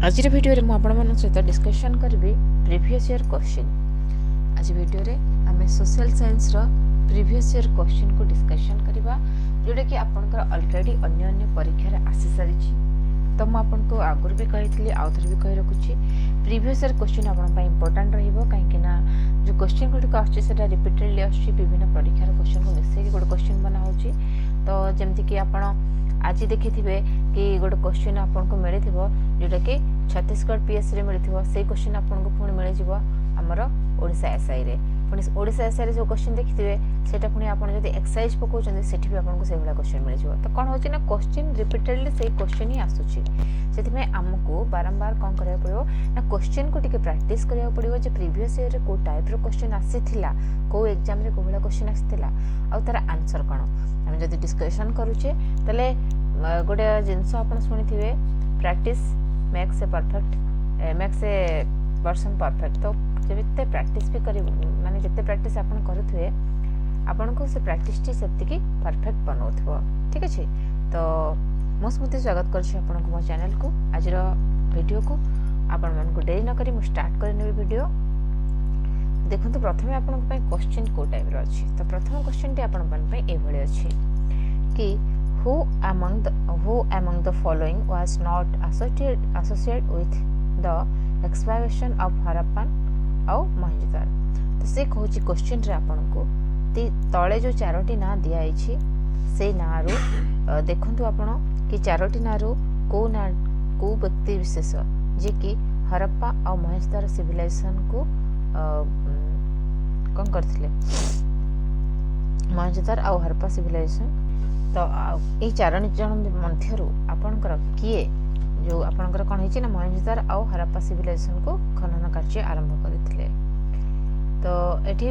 आज भिडियो रे आपण सहित डिस्कशन करी प्रीवियस ईयर क्वेश्चन। आज वीडियो रे आम सोशल साइंस रो प्रीवियस ईयर क्वेश्चन को डिस्कशन करबा जोटा कि आपनकर ऑलरेडी अन्य अन्य परीक्षा रे आसी सारी। तो मु आपन को आगुर भी कही आउ थर भी कही रखुची प्रीवियस ईयर क्वेश्चन आपन पई इंपोर्टेंट रहइबो कहीं ना जो क्वेश्चन गुडी आछी सेटा रिपीटेडली आछी विभिन्न परीक्षा रो क्वेश्चन को मिसे गोटे क्वेश्चन बना होची। तो जेमति कि आपन आज देखि कि गोटे क्वेश्चन आपन को मिली जोटा कि छत्तीसगढ़ पीएस रे मिली से क्वेश्चन आपन को पुणी मिल जाव आमर ओडिशा एसआई रे पुणी ओडिशा एसआई रे जो क्वेश्चन देखिथिबे सेटा पुणी आपन जदि एक्सरसाइज पकाउछन सेठी भी आपन को से वाला क्वेश्चन मिल जाव। तो कोन होची ना क्वेश्चन रिपीटेडली से क्वेश्चन ही आसुची सेति में हमको बारंबार कोन करिया पड़ियो ना क्वेश्चन को टिके प्रैक्टिस करिया पड़ियो जे प्रीवियस ईयर रे को टाइप रो क्वेश्चन आसीथिला को एग्जाम रे को वाला क्वेश्चन आसीथिला आ तार आंसर कोन हम जदि डिस्कशन करूचे तले गोटे जिनस आपन सुनिथिबे practice makes a perfect makes a person perfect. तो जते प्रैक्टिस भी करी माने जते प्रैक्टिस आपन करूथुए आपन को से प्रैक्टिस टी सेतिकी परफेक्ट बनौथबो। ठीक अछि। तो मो स्मृति स्वागत करछि आपन को मो चैनल को आज रो वीडियो को आपन मन को देरी न करी मु स्टार्ट करने वीडियो। देखो तो प्रथमे आपन को पई क्वेश्चन को टाइप रो अछि। तो प्रथम क्वेश्चन टी आपन मन पई ए भले अछि कि who among the following was not associated with the excavation of Harappan और Mohenjo-daro। तो से कहूची क्वेश्चन रे आपन को तले जो चारोटी ना दिया आइछि से ना रो देखंतु आपन कि चारोटी ना रो को व्यक्ति विशेष जे कि हरप्पा और मोहेंजो-दारो सिविलाइजेशन को कौन करथिले मोहेंजो-दारो और हरप्पा सिविलाइजेशन। तो ये चार जन मध्य आपणकर किए जो आपणकर कौन है ना मोहेंजो-दारो और हरप्पा सिविलाइजेशन को खनन कार्य आरंभ करथिले। तो एठी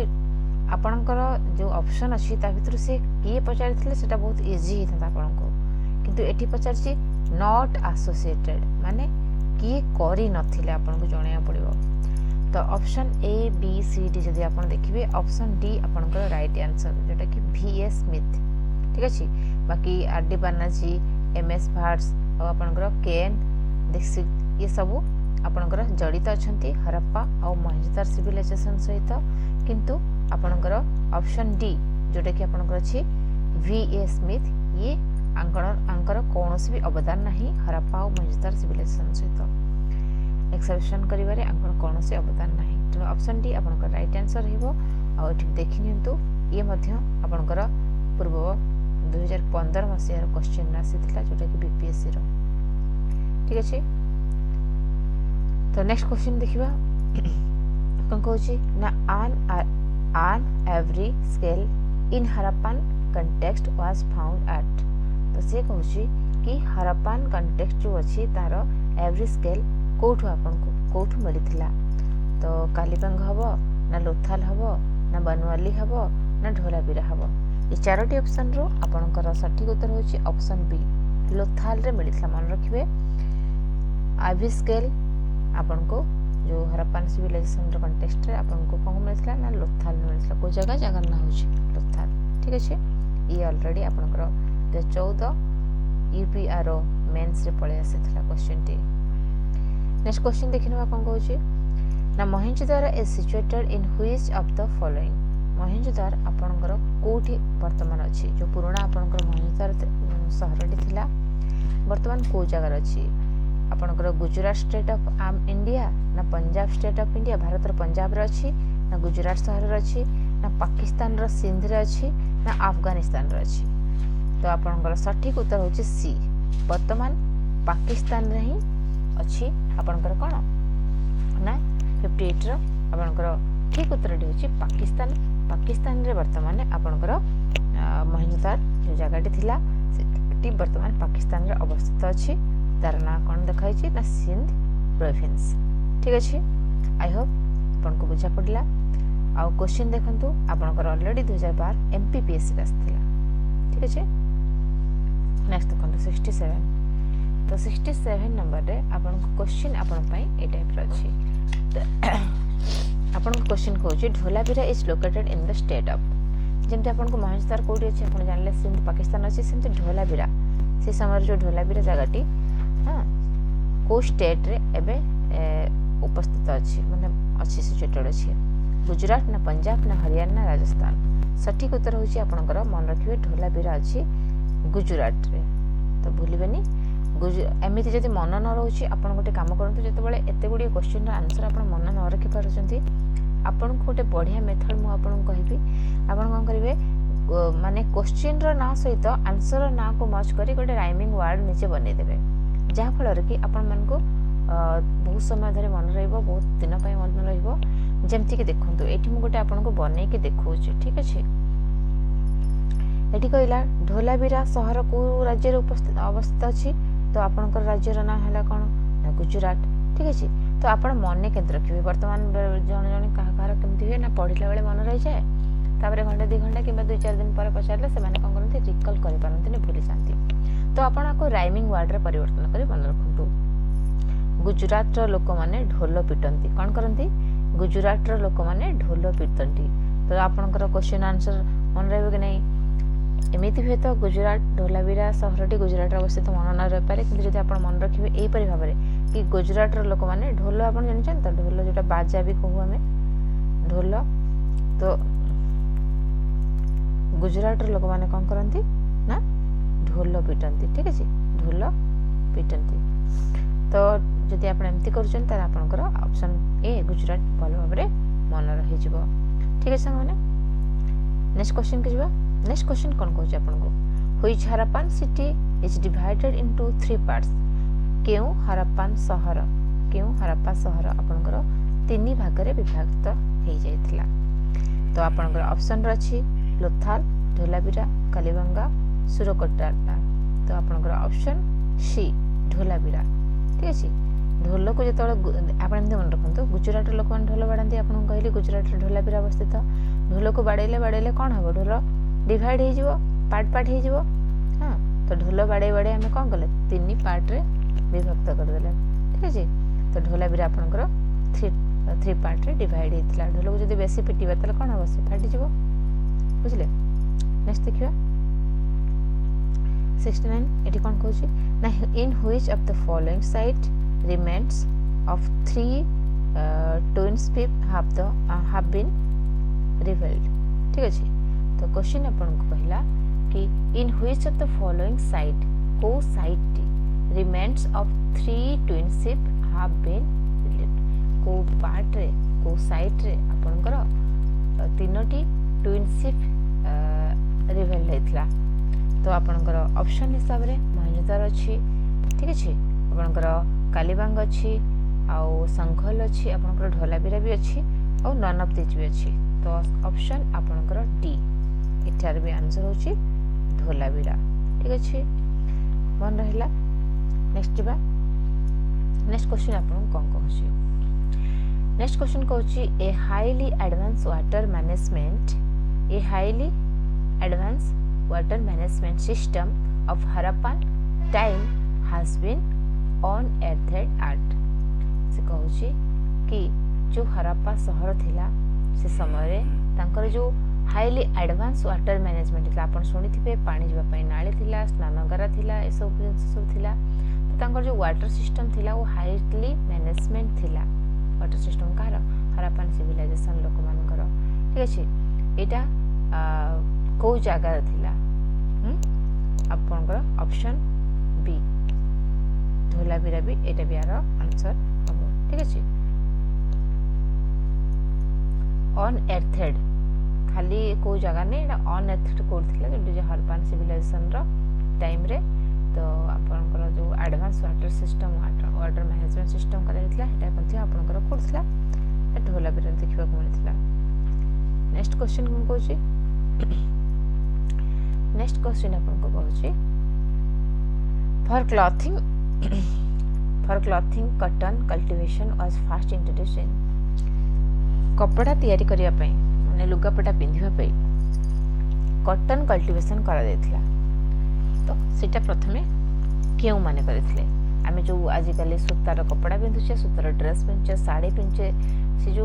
आपणकर जो ऑप्शन अछि ता भितर से किए पचारिथिले सेटा बहुत इजी हिता आपन को किंतु एठी पचारछि नॉट एसोसिएटेड माने किए करी नथिले आपन को जणिया पड़िबो। तो option A B C D जदि आपन देखिबे ऑप्शन डी आपणकर राइट आंसर जेटा कि VS स्मिथ। ठीक अछि। बाकी आर डी बनर्जी MS भाट्स और आपनकर केएन दीक्षित ये सब आपनकर जड़ित अछंती हरप्पा और मोहेंजो-दारो सिविलाइजेशन सहित किंतु आपनकर ऑप्शन डी जोटा कि आपनकर अछि VS स्मिथ ये आंकर कोनोसी भी अवदान नहीं हरप्पा और मोहेंजो-दारो सिविलाइजेशन सहित एक्सकवेशन करिवारे आंकर कोनोसी अवदान नहीं। तो ऑप्शन डी आपनकर राइट आंसर हेबो। और ठीक देखि नियंतु ये मध्य आपनकर पूर्व 2015 मसीहार क्वेश्चन आसीथिला जोटा कि बीपीएससी रो। ठीक अछि। तो नेक्स्ट क्वेश्चन देखिबा कोन कहूची ना an every scale in Harappan context was found at। तो से कहूची कि हरप्पान कंटेक्स्ट जो अछि तार एवरी स्केल कोठु आपन को कोठु मिलिथिला। तो कालीबंग हबो ना लोथाल हबो ना बनवाली हबो ना ढोलाबीरा हबो। ये चारोटी ऑप्शन रो आपनकर सठिक उत्तर होची ऑप्शन बी लोथाल रे मिलिथिला। मन रखिबे आइवी स्केल आपन को जो हरप्पान सिविलाइजेशन रो कंटेक्स्ट रे आपन को कोन मिलिथिला ना लोथाल मिलिथिला। को जगह ना होची लोथाल। ठीक अछि। ये ऑलरेडी आपनकर 2014 यूपीआरओ मेंस रे पळे आसीथिला क्वेश्चन टी। नेक्स्ट क्वेश्चन देखिनबा कोन कहूची ना Mohenjo daro is situated in which of the following. Mohenjo daro आपनकर कोठी वर्तमान अछि जो पुराना आपनकर मोहेंजो-दारो शहरटी थिला वर्तमान को जगह अछि आपनकर गुजरात स्टेट ऑफ इंडिया ना Punjab state of India Bharat रो पंजाब रे अछि ना गुजरात शहर रे अछि ना पाकिस्तान रो सिंध रे अछि ना अफगानिस्तान रे अछि। तो आपनकर सठिक उत्तर होछि सी वर्तमान पाकिस्तान रे ही अछि आपनकर कोन ना 58 रो आपनकर ठीक उत्तर डी होछि पाकिस्तान रे वर्तमान आपनकर मोहेंजो-दारो जो जगहटी थिला सेटी वर्तमान पाकिस्तान रे अवस्थित अछि। तार ना कोन देखाइ छी ना सिंध प्रोविंस। ठीक अछि। आई होप आपन को बुझा पड़ला। आ क्वेश्चन देखंतु आपनकर ऑलरेडी 2012 एमपीपीएससी रे आस्थिला। ठीक अछि। नेक्स्ट देखंतु 67। तो 67 नंबर रे आपन को क्वेश्चन आपन पई ए टाइप रो अछि। आपन को क्वेश्चन कहूची Dholavira is located in the state of जेमते आपन को मोहेंजो-दारो कोठी अछि आपन जानले सिंध पाकिस्तान अछि सेमते ढोलाबीरा से समय जो ढोलाबीरा जगहटी हां को स्टेट रे एबे उपस्थित अच्छी माने अच्छी सिचुएटेड अच्छी गुजरात ना पंजाब ना हरियाणा राजस्थान सठिक उत्तर होची आपनकर मन रखिबे ढोलावीरा अच्छी गुजरात रे तो भूलिबेनी एमिति जदि मन न रोची आपन गोटे काम करंतु जेतेबेले एते गुडी क्वेश्चन रा आंसर आपन मन न रखि पारुचंती आपन को गोटे बढ़िया मेथड मु आपन कहबी आपन कोन करिवे माने क्वेश्चन रो ना सहित आंसर रो ना को मर्ज करी गोटे राइमिंग वर्ड नीचे बनै देबे जहा फल कि आपन मन को बहुत समय धरे मन रहइबो बहुत दिन पय मन रहइबो जेमति कि देखंतु एठी मु गोटे आपन को बनै के देखौची ठीक अछि एठी कहला ढोलावीरा शहर को राज्य रे उपस्थित अवस्थित अछि तो आपनकर राज्य रो नाम हला कोन ना गुजरात ठीक अछि तो आपण मन के रखिबे वर्तमान जण जण कहार केमति हे ना पढिला बेले मन रहि जाय तापर घंटा 2 घंटा किबा 2-4 दिन पर पछारले से माने कोन करनथि रिकॉल करि पारनथि ने भूली जानथि तो आपण को राइमिंग वर्ड रे परिवर्तन करि मन रखंतु गुजरात रो लोक माने ढोल पिटंती कोन करंती गुजरात रो लोक माने ढोल पिटंती तो आपनकर क्वेश्चन आंसर मन रहबे कि नहीं एमिति हुए तो गुजरात ढोलावीरा शहरटी गुजरात अवस्थित मन न रही पारे कि जब आप मन रखिए यहीपरि भाव में कि गुजरात लोक मैंने ढोल आप जानते तो ढोल जो बाजा भी कहू आम ढोल तो गुजरात लोक मैंने कौन करती ना ढोल पिटंती ठीक अच्छे ढोल पिटंती तो जदि आप एमती कर ऑप्शन ए गुजरात भल भाव मन रही ठीक है सांग नेक्स्ट क्वेश्चन के जा नेक्स्ट क्वेश्चन कौन कहूँ आपको which Harappan city is divided into 3 parts केउ हरप्पन शहर केउ हरप्पा शहर आपनकर 3 भाग रे विभक्त हो जाइथिला तो आपनकर ऑप्शन रछि लोथाल ढोलावीरा कालीबंगा सुरकोटाटा तो आपनकर ऑप्शन सी ढोलावीरा ठीक अछि ढोल को जो आप मन रखु गुजरात लोक मैंने ढोल बाड़ाती आपको कहली गुजरात ढोलावीरा अवस्थित ढोल को बाड़े बाड़े कौन हम ढोल डिवाइड हो पार्ट पार्ट हो हाँ तो ढोल बाड़े बाड़े आम कौन कले 3 पार्ट रे विभक्त करदे ठीक अच्छे तो ढोलावीरा आपंकर 3 पार्ट रे डिवाइड होता ढोल को जब बेसी पिटा ताले कौन हम से फाटी बुझले नेक्स्ट देखिए 69 एटी कौन कहूँ ना इन which of the following site remains of 3 twins have been revealed ठीक अच्छे तो क्वेश्चन अपन को कहला कि in which of the following site को site remains of 3 township have been revealed को पार्ट रे को साइट रे आपनकर 3टी ट्विनशिप रिवील हेतला तो आपनकर ऑप्शन हिसाब रे महेंद्र अछि ठीक अछि आपनकर कालीबांग अछि आउ संखल अछि आपनकर ढोलावीरा भी अछि और नन ऑफ दिस भी अछि तो ऑप्शन आपनकर डी इठार भी आंसर होची ढोलावीरा ठीक अछि मन रहिला नेक्स्ट बा नेक्स्ट क्वेश्चन आपन कोन कहछि नेक्स्ट क्वेश्चन कहछि a highly advance water management system of Harappan time has been unearthed at से कहछि कि जो हरप्पा शहर थिला से समय रे तांकर जो हाईली एडवांस वाटर मैनेजमेंट थिला आपण सुनिथिबे पानी जीवा पई नाली थिला स्नानगारा थिला ए सब सब थिला तो तांकर जो वाटर सिस्टम थिला वो हाईली मैनेजमेंट थिला वाटर सिस्टम कार हरप्पन सिविलाइजेशन लोक मानकर ठीक अछि एटा को जगह थिला आपनकर ऑप्शन बी ढोलावीरा भी एटा भी यार आंसर हम ठीक अछि अनएर्थेड खाली को जगह नहीं एटा अनएर्थेड कोड थिला जो हरप्पन सिविलाइजेशन रो टाइम रे तो आपनकर जो advance water system water management system करा हितला एटा पथि आपनकर कोड थिला ढोलावीरा देखिबा को मिलथिला नेक्स्ट क्वेश्चन कोन कहछि नेक्स्ट क्वेश्चन आपन को कहछि for clothing cotton cultivation was first introduced in कपड़ा तैयारी करिया पई माने लुगापटा पिंधिबा पई कॉटन कल्टीवेशन करा देथिला तो सेटा प्रथमे केउ माने करथिले आमे जो आजिकल सूतार कपड़ा पिंधुचे सूतार ड्रेस पिंधुचे साड़ी पिंधुचे से जो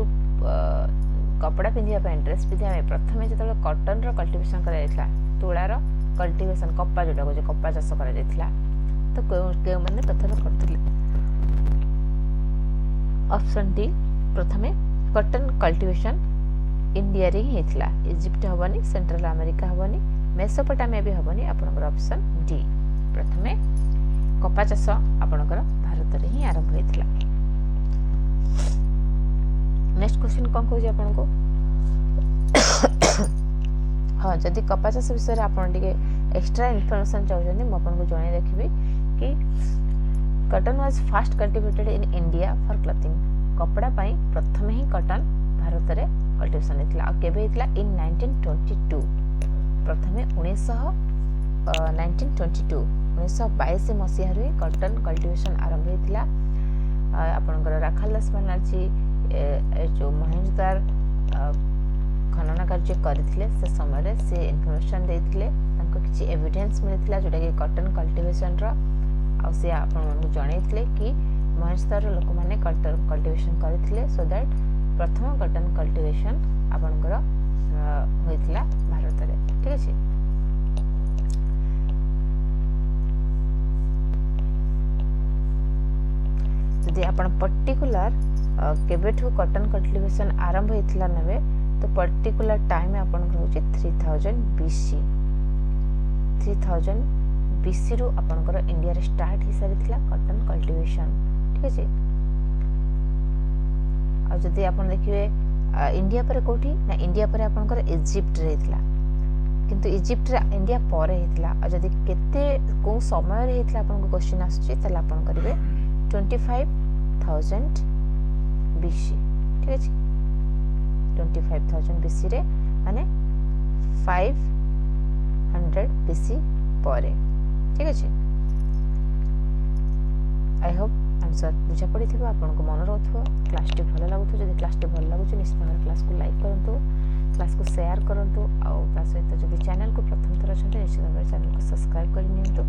कपड़ा पिंधिया पई ड्रेस पिंधिया पई प्रथमे जतले कॉटन रो कल्टीवेशन करा देथिला तुळार कल्टीवेशन कप्पा जोटा को जे कप्पा चाष करा देथिला तो केउ माने प्रथमे करथिले ऑप्शन डी प्रथमे कॉटन कल्टिवेशन इंडिया रे ही हेतला इजिप्ट हबनी सेंट्रल अमेरिका हबनी मेसोपोटामिया भी हबनी आपनकर ऑप्शन डी प्रथमे कपा चाष आपनकर भारत रे ही आरंभ हेतला। नेक्स्ट क्वेश्चन कौन कहूँ आपको हाँ जदि कपा चाष विषय आपन टिके एक्स्ट्रा इन्फॉर्मेशन चाहते मुझे आपको जन रखी कि cotton was fast cultivated in India for clothing कपड़ा पाई प्रथम ही कॉटन भारत रे कल्टिवेशन हेतला केबे हेतला इन 1922 प्रथमे 1922 मसीह रे कॉटन कल्टिवेशन आरंभ हेतला आपनकर राखालदास बानर्जी जो महेंद्रदार खनन कार्य करथिले से समय से इन्फॉर्मेशन देथिले तांको किछि एविडेंस मिलथिला जोटा कि कॉटन कल्टिवेशन रो आ से आपन मानकु जणैथिले कि महेंद्रदार लोक माने कॉटन कल्टिवेशन करथिले सो दैट प्रथम कॉटन कल्टिवेशन आपनकर होइथिला भारत रे ठीक अछि। यदि आपण पर्टिकुलर केबेठू कॉटन कल्टिवेशन आरंभ होइथिला नबे तो पर्टिकुलर टाइम आपन होची 3000 बीसी 3000 बीसी रु आपनकर इंडिया रे स्टार्ट ही सारिथिला कॉटन कल्टिवेशन ठीक अछि। आ जदि आपन देखिबे इंडिया पर कोठी ना इंडिया पर आपनकर इजिप्ट रे हितला किंतु इजिप्ट रे इंडिया पर हितला आ जदि केते को समय रे हितला आपन को क्वेश्चन आछी तला आपन करिवे 25000 बीसी ठीक अछि 25000 बीसी रे माने 500 बीसी परे ठीक अछि। आई होप आंसर बुझा पड़ी थिबा आपन को मन रहथो क्लास टी भलो लागुथो जदि क्लास टी भलो लागुछ निश्चित भाव क्लास को लाइक करंतु क्लास को शेयर करंतु आ ता सहित जदि चैनल को प्रथम थर अछंते निश्चित भाव चैनल को सब्सक्राइब करि नियंतु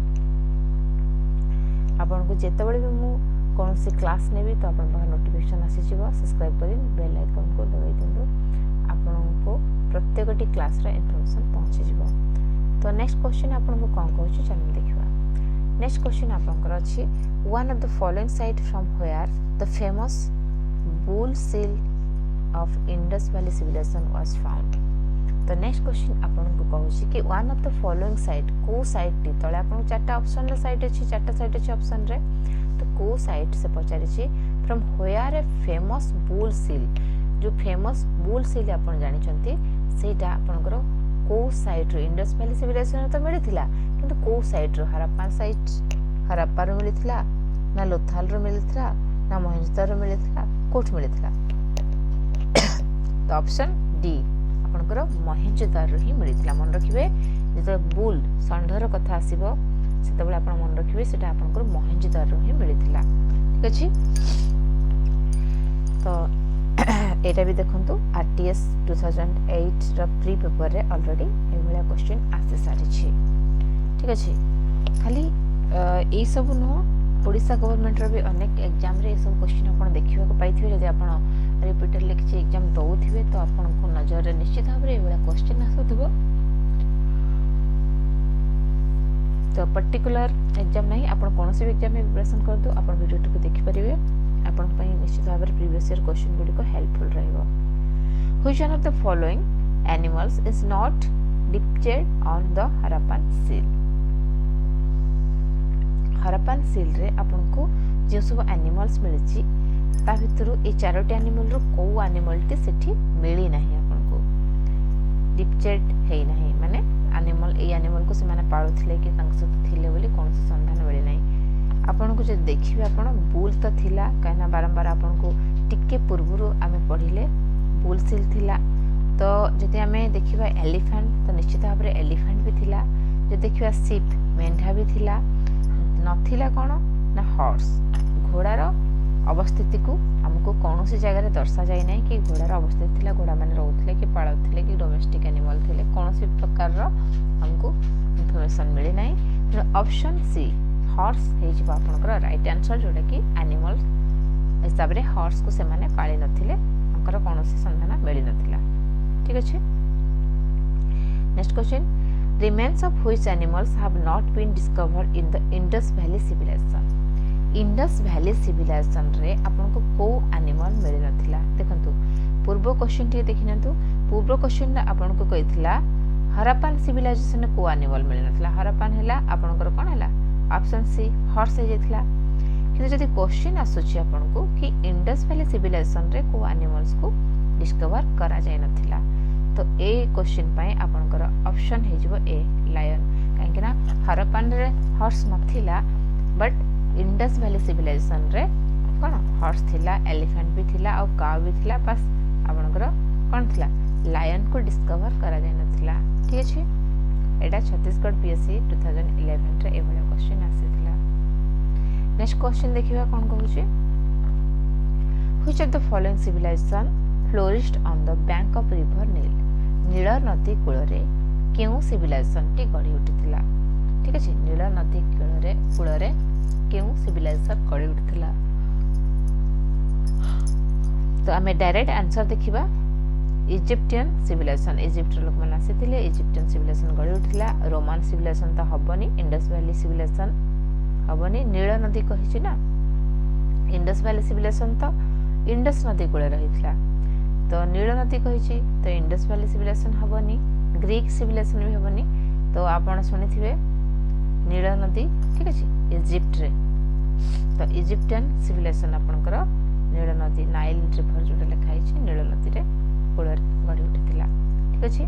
आपन को जेतेबेले भी मु कौन सी क्लास नेबी तो आपन पाखा नोटिफिकेशन आसी जिवो सब्सक्राइब करि बेल आइकन को दबाई दिंतु आपन को प्रत्येकटी क्लास रा इन्फॉर्मेशन पहुंची जिवो। तो नेक्स्ट क्वेश्चन आपन को कोन कहूची चलो देखिबा। नेक्स्ट क्वेश्चन आपन कर अछि one of the following site from where the famous bull seal of Indus valley civilization was found. तो नेक्स्ट क्वेश्चन आपन को कहूची कि one of the following site को साइट टी तळे आपन चारटा ऑप्शन रे साइट अछि चारटा साइट अछि ऑप्शन रे तो को साइट से पचारि छी from where a famous bull seal जो फेमस बुल सील आपन जानि छंती सेटा आपन को साइट रो इंडस वैली सिविलाइजेशन तो मिलिथिला किंतु को साइट रो हरप्पा रो मिलिथिला ना लोथाल रो मिलिथिला ना मोहेंजोदारो रो मिलिथिला कोठ मिलिथिला तो ऑप्शन डी आपन को मोहेंजोदारो रो ही मिलिथिला मन रखिबे जे बुल संढर कथा आसीबो सेतबेले आपन मन रखिबे सेटा आपन को मोहेंजोदारो ही मिलिथिला ठीक अछि। तो एटा भी देखंतु आरटीएस 2008 रा प्री पेपर रे ऑलरेडी एभला क्वेश्चन आसे सारी छी ठीक अछि। खाली ए सब न ओडिसा गवर्नमेंट रो भी अनेक एग्जाम रे ए सब क्वेश्चन आपन देखिबा को पाइथिबे जदि आपन रिपीटेडली किछि एग्जाम दउथिबे तो आपन को नजर रे निश्चित भाव रे एभला क्वेश्चन आसुथबो तो पर्टिकुलर एग्जाम नहीं आपन कोनोसी भी एग्जाम में प्रिपरेशन करदो आपन वीडियो को देखि परिबे आपन पई निश्चित भाव रे प्रीवियस ईयर क्वेश्चन गुडी को हेल्पफुल रहइबो। Which one of the following animals is not depicted on the Harappan seal. Harappan seal रे आपन को जे सब एनिमल्स मिलछि ता भितरु ए चारोटी एनिमल रो को एनिमल टी सेठी मिली नाही आपन को डिपिक्टेड हेई नाही माने एनिमल ए एनिमल को से माने पाळुथिले कि तांक सहित थिले बोली कोनसे संधान मिले नाही आपन को जे देखिबे आपन बुल तो थिला काना बारंबार आपन को टिके पूर्वरु आमे पढिले बुल सील थिला तो जदि आमे देखिबा एलिफेंट तो निश्चित भाव रे एलिफेंट भी थिला जे देखिबा शिप मेंढा भी थिला नथिला कोन ना हॉर्स घोड़ा रो अवस्थिति को हमको कौनसी जगह रे दर्शा जाय नै कि घोड़ा रो अवस्थिति थिला घोड़ा माने रहउथिले कि पाळउथिले कि डोमेस्टिक एनिमल थिले कौनसी प्रकार रो हमको इंफॉर्मेशन मिले नै। तो ऑप्शन सी हॉर्स हे जिबा आपनकर राइट आंसर जोटा कि एनिमल हिसाब रे हॉर्स को से माने पाळी नथिले हमकर कौनसी संधान मिली नथिला ठीक अछि। Next question remains of which animals have not been discovered in the Indus Valley civilization। Indus valley civilisation रे आपनको को एनिमल मिल नथिला देखंतु पूर्व क्वेश्चन टी देखि नंतु पूर्व क्वेश्चन रे आपनको कहितला हरप्पन सिविलाइजेशन रे को एनिमल मिल नथिला हरप्पन हैला आपनकर कोन हैला ऑप्शन सी हॉर्स हे जेथला कि जदि क्वेश्चन आसुची आपनको कि इंडस वैली सिविलाइजेशन रे को एनिमल्स को डिस्कवर करा जाय नथिला तो ए क्वेश्चन पय आपनकर ऑप्शन हे जिवो ए लायन काहे कि ना हरप्पन रे हॉर्स नथिला बट इंडस वैली सिविलाइजेशन रे कोन हॉर्स थिला एलिफेंट भी थिला और काव भी थिला बस आपनकर कोन थिला लायन को डिस्कवर करा जाय नथिला ठीक अछि एटा छत्तीसगढ़ पीएससी 2011 रे एभला क्वेश्चन आसीथिला नेक्स्ट क्वेश्चन देखिबा कोन कहूची which of the following civilisation flourished on the bank of river Nile नील नदी कूल रे केउ सिविलाइजेशन टी गढ़ी उठिथिला ठीक अछि नील नदी कूल रे केउ सिविलाइजेशन गढ़ी उठिथिला तो आमे डायरेक्ट आंसर देखिबा इजिप्टियन सिविलाइजेशन इजिप्ट लोक मन आसीथिले इजिप्टियन सिविलाइजेशन गढ़ी उठिला रोमान सिविलाइजेशन त हबनी इंडस वैली सिविलाइजेशन हबनी नील नदी कहिछि ना इंडस वैली सिविलाइजेशन त इंडस नदी कूल रहिथिला तो नील नदी कहिछि तो इंडस वैली सिविलाइजेशन हबनी ग्रीक सिविलाइजेशन भी हबनी तो आपण सुनिथिबे नील नदी ठीक अछि इजिप्ट रे तो इजिप्टियन सिविलाइजेशन आपनकर नील नदी नाइल रिवर जोटा लिखा है नील नदी रे कूल गढ़ी उठिथिला ठीक अछि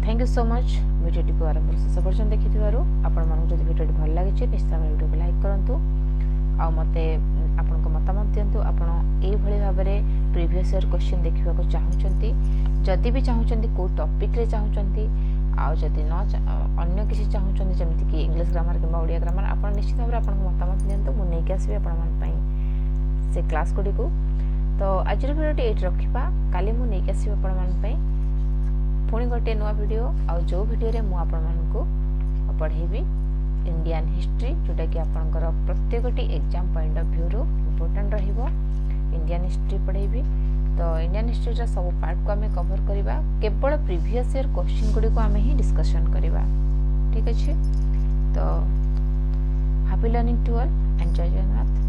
thank you so much video को आरंभ से शेष पर्यंत देखिथिबारु आपण मानक जदि वीडियो भल लागिछि निश्चित वीडियो को लाइक करंतु आ मते आपण को मतामत दियंतु आपण एई भली भाबरे प्रीवियस ईयर क्वेश्चन देखिबा को चाहुचंती जदि भी चाहुचंती को टॉपिक रे चाहुचंती आ जदि न अन्य किसी चाहुचंती जेमिति कि इंग्लिश ग्रामर किबा ओडिया ग्रामर आपण निश्चित भाबरे आपण को मतामत दियंतु मु नै के आसीबे आपण मन पई से क्लास गुडी को तो आज वीडियो टी एट रखिबा काली मु नै के आसीबे आपण मन पई पुणी गोटे नुआ वीडियो आ जो वीडियो रे मु आपण मन को पढ़ेबी इंडियन हिस्ट्री जोटा कि आपनकर प्रत्येकटी एग्जाम पॉइंट ऑफ व्यू रो इंपोर्टेंट रहिबो इंडियन हिस्ट्री पढ़ेबी तो इंडियन हिस्ट्री रा सब पार्ट को हमें कवर करिबा केवल प्रीवियस ईयर क्वेश्चन गुडी को हमें ही डिस्कशन करिबा ठीक अछि तो happy learning to all enjoy your math.